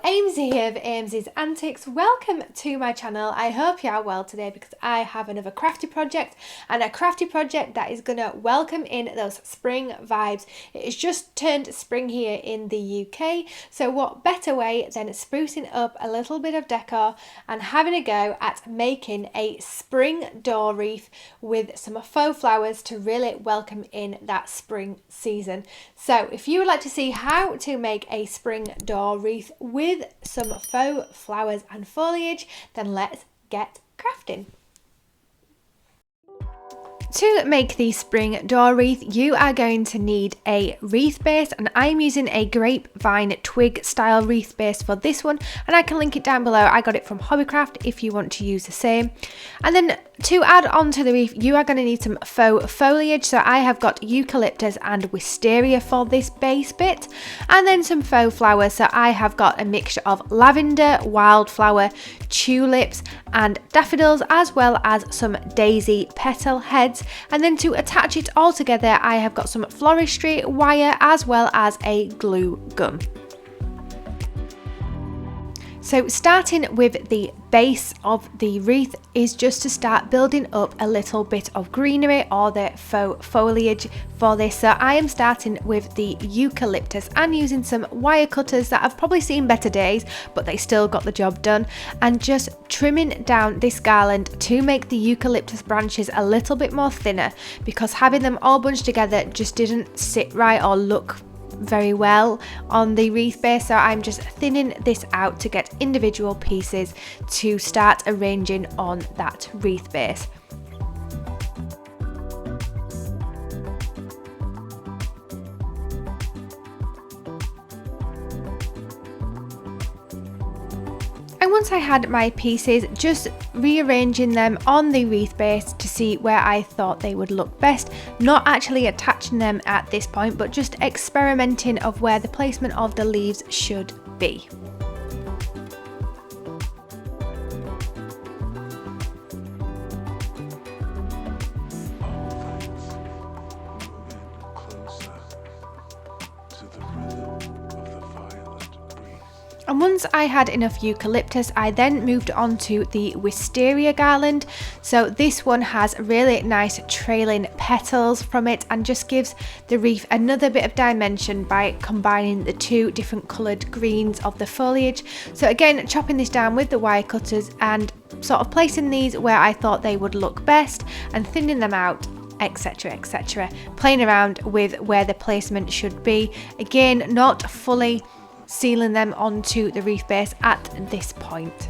Amesy here of Amesy's Antics. Welcome to my channel. I hope you are well today because I have another crafty project, and a crafty project that is going to welcome in those spring vibes. It has just turned spring here in the UK, so what better way than sprucing up a little bit of decor and having a go at making a spring door wreath with some faux flowers to really welcome in that spring season. So if you would like to see how to make a spring door wreath with some faux flowers and foliage, then let's get crafting. To make the spring door wreath, you are going to need a wreath base, and I'm using a grapevine twig style wreath base for this one, and I can link it down below. I got it from Hobbycraft if you want to use the same. And then to add on to the wreath, you are going to need some faux foliage. So I have got eucalyptus and wisteria for this base bit, and then some faux flowers. So I have got a mixture of lavender, wildflower, tulips and daffodils, as well as some daisy petal heads. And then to attach it all together, I have got some floristry wire as well as a glue gun. So starting with the base of the wreath is just to start building up a little bit of greenery or the faux foliage for this. So I am starting with the eucalyptus and using some wire cutters that have probably seen better days, but they still got the job done, and just trimming down this garland to make the eucalyptus branches a little bit more thinner, because having them all bunched together just didn't sit right or look very well on the wreath base. So I'm just thinning this out to get individual pieces to start arranging on that wreath base. And once I had my pieces, just rearranging them on the wreath base to see where I thought they would look best, not actually attaching them at this point, but just experimenting of where the placement of the leaves should be. And once I had enough eucalyptus, I then moved on to the wisteria garland. So this one has really nice trailing petals from it and just gives the wreath another bit of dimension by combining the two different coloured greens of the foliage. So again, chopping this down with the wire cutters and sort of placing these where I thought they would look best and thinning them out, etc, etc, playing around with where the placement should be. Again, not fully sealing them onto the wreath base at this point.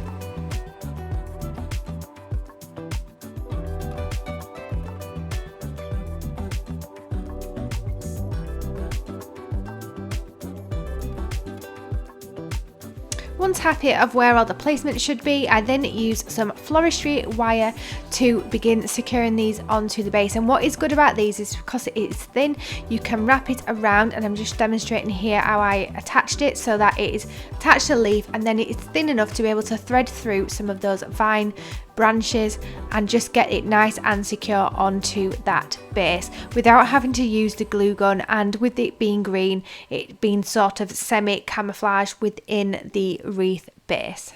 Once happy of where all the placement should be, I then use some floristry wire to begin securing these onto the base. And what is good about these is because it is thin, you can wrap it around, and I'm just demonstrating here how I attached it so that it is attached to the leaf, and then it is thin enough to be able to thread through some of those vine branches and just get it nice and secure onto that base without having to use the glue gun, and with it being green, it being sort of semi camouflage within the wreath base.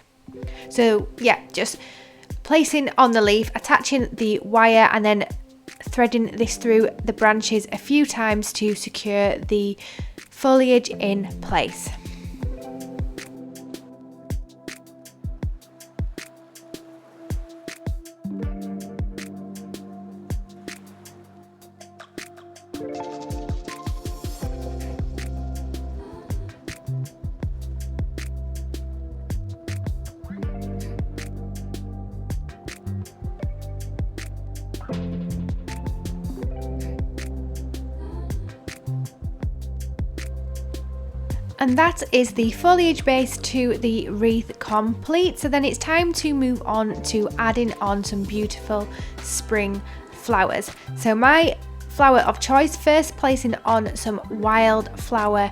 So yeah, just placing on the leaf, attaching the wire, and then threading this through the branches a few times to secure the foliage in place. And that is the foliage base to the wreath complete. So then it's time to move on to adding on some beautiful spring flowers. So my flower of choice, first placing on some wildflower,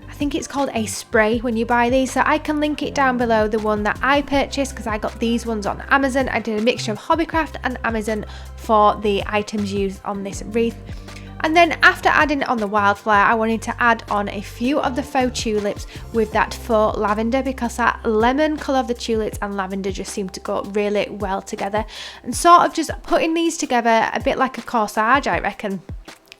I think it's called a spray when you buy these, so I can link it down below, the one that I purchased, because I got these ones on Amazon. I did a mixture of Hobbycraft and Amazon for the items used on this wreath. And then after adding on the wildflower, I wanted to add on a few of the faux tulips with that faux lavender, because that lemon colour of the tulips and lavender just seemed to go really well together. And sort of just putting these together a bit like a corsage, I reckon,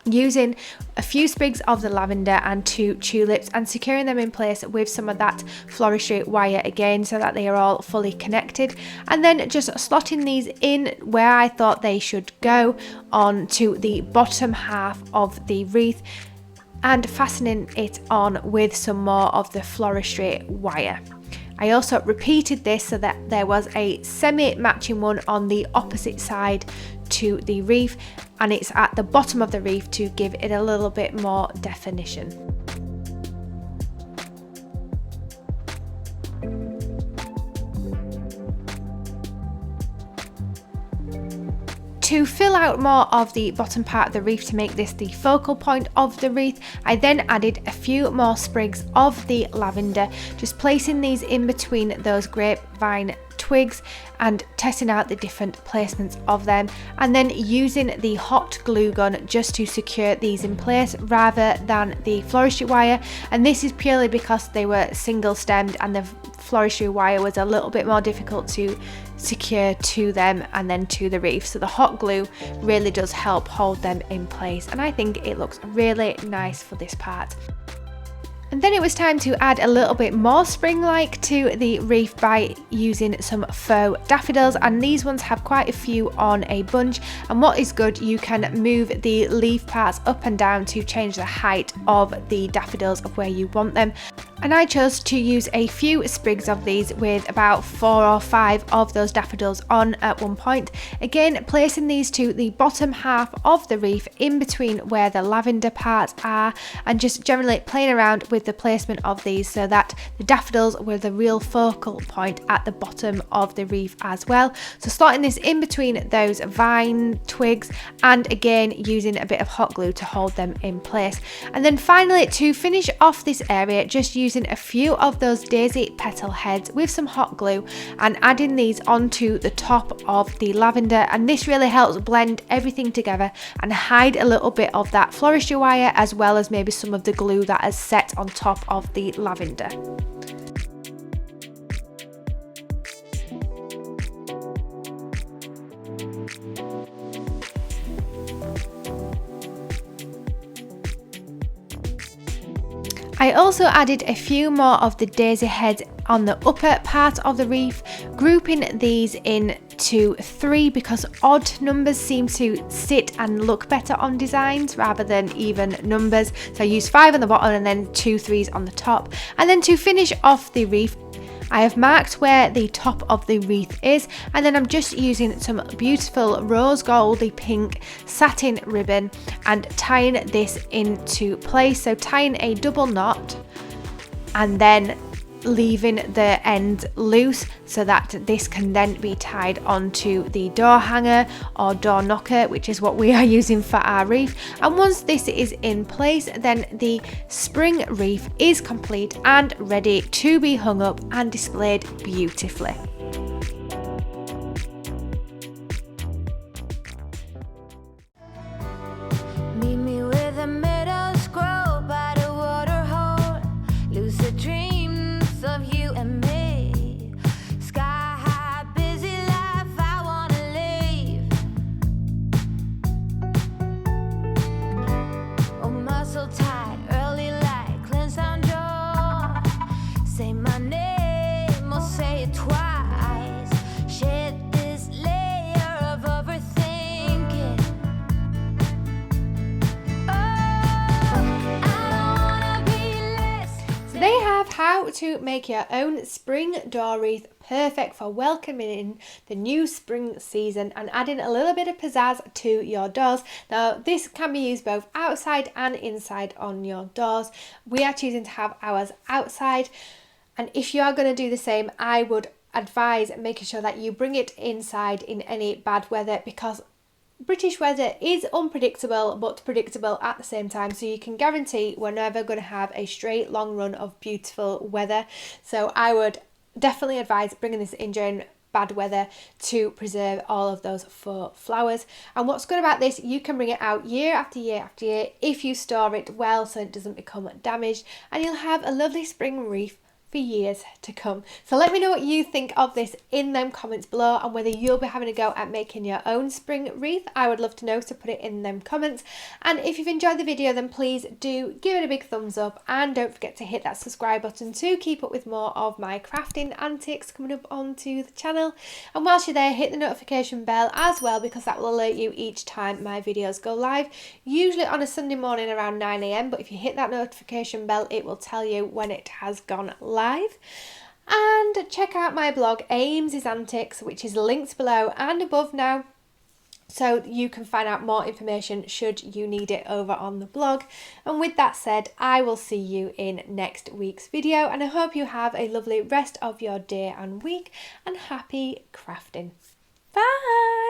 using a few sprigs of the lavender and 2 tulips and securing them in place with some of that floristry wire again, so that they are all fully connected, and then just slotting these in where I thought they should go on to the bottom half of the wreath and fastening it on with some more of the floristry wire. I also repeated this so that there was a semi-matching one on the opposite side to the wreath, and it's at the bottom of the wreath to give it a little bit more definition. To fill out more of the bottom part of the wreath to make this the focal point of the wreath, I then added a few more sprigs of the lavender, just placing these in between those grapevine twigs and testing out the different placements of them, and then using the hot glue gun just to secure these in place rather than the floristry wire. And this is purely because they were single stemmed and the floristry wire was a little bit more difficult to secure to them and then to the wreath, so the hot glue really does help hold them in place, and I think it looks really nice for this part. And then it was time to add a little bit more spring-like to the wreath by using some faux daffodils, and these ones have quite a few on a bunch, and what is good, you can move the leaf parts up and down to change the height of the daffodils of where you want them. And I chose to use a few sprigs of these with about 4 or 5 of those daffodils on at one point. Again, placing these to the bottom half of the wreath in between where the lavender parts are, and just generally playing around with the placement of these so that the daffodils were the real focal point at the bottom of the wreath as well. So slotting this in between those vine twigs, and again using a bit of hot glue to hold them in place. And then finally, to finish off this area, just using a few of those daisy petal heads with some hot glue and adding these onto the top of the lavender, and this really helps blend everything together and hide a little bit of that floristry wire as well as maybe some of the glue that is set on top of the lavender. I also added a few more of the daisy heads on the upper part of the wreath, grouping these into 3 because odd numbers seem to sit and look better on designs rather than even numbers. So I used 5 on the bottom and then 2 3s on the top. And then to finish off the wreath, I have marked where the top of the wreath is, and then I'm just using some beautiful rose goldy pink satin ribbon and tying this into place. So tying a double knot and then leaving the end loose so that this can then be tied onto the door hanger or door knocker, which is what we are using for our wreath. And once this is in place, then the spring wreath is complete and ready to be hung up and displayed beautifully. Meet me where the meadows grow by the water hole. Lucid dreams of you and me. Sky high, busy life, I wanna leave. Oh, muscle tight, early light, cleanse down jaw. Say my name or say it twice. Shed this layer of overthinking. So they have how to make your own spring door wreath, perfect for welcoming in the new spring season and adding a little bit of pizzazz to your doors. Now this can be used both outside and inside on your doors. We are choosing to have ours outside, and if you are going to do the same, I would advise making sure that you bring it inside in any bad weather, because British weather is unpredictable but predictable at the same time, so you can guarantee we're never going to have a straight long run of beautiful weather. So I would definitely advise bringing this in during bad weather to preserve all of those faux flowers. And what's good about this, you can bring it out year after year after year if you store it well so it doesn't become damaged, and you'll have a lovely spring wreath for years to come. So let me know what you think of this in them comments below, and whether you'll be having a go at making your own spring wreath. I would love to know, so put it in them comments. And if you've enjoyed the video, then please do give it a big thumbs up, and don't forget to hit that subscribe button to keep up with more of my crafting antics coming up onto the channel. And whilst you're there, hit the notification bell as well, because that will alert you each time my videos go live, usually on a Sunday morning around 9 AM, but if you hit that notification bell, it will tell you when it has gone live. And check out my blog Ames's Antics, which is linked below and above now, so you can find out more information should you need it over on the blog. And with that said, I will see you in next week's video, and I hope you have a lovely rest of your day and week, and happy crafting. Bye!